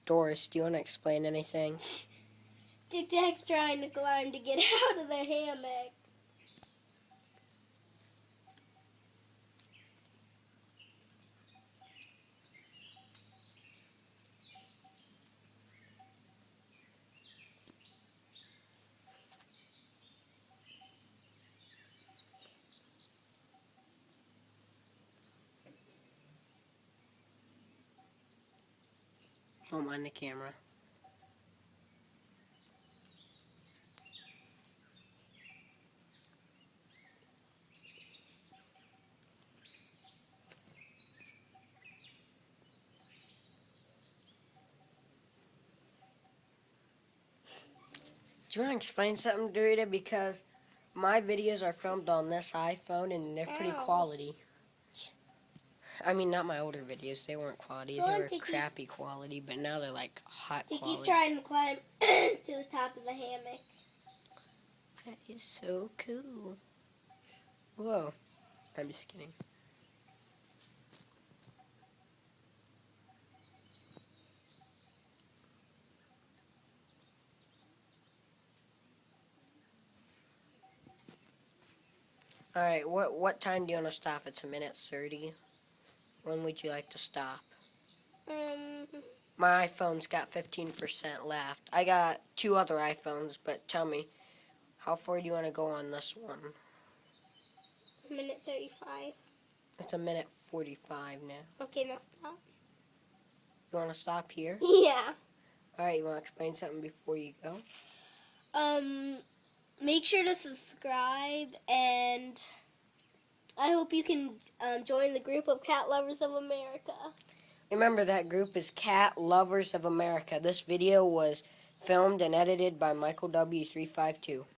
Doris, do you want to explain anything? Tic Tac's trying to climb to get out of the hammock. Don't mind the camera. Do you want to explain something, Dorita? Because my videos are filmed on this iPhone and they're pretty quality. I mean, not my older videos. They weren't quality. They were crappy quality, but now they're like hot quality. Tiki's trying to climb to the top of the hammock. That is so cool. Whoa. I'm just kidding. Alright, what time do you want to stop? It's 1:30. When would you like to stop? My iPhone's got 15% left. I got 2 other iPhones, but tell me, how far do you want to go on this one? 1:35. It's 1:45 now. Okay, now stop. You want to stop here? Yeah. Alright, you want to explain something before you go? Make sure to subscribe, and I hope you can join the group of Cat Lovers of America. Remember, that group is Cat Lovers of America. This video was filmed and edited by Michael W352.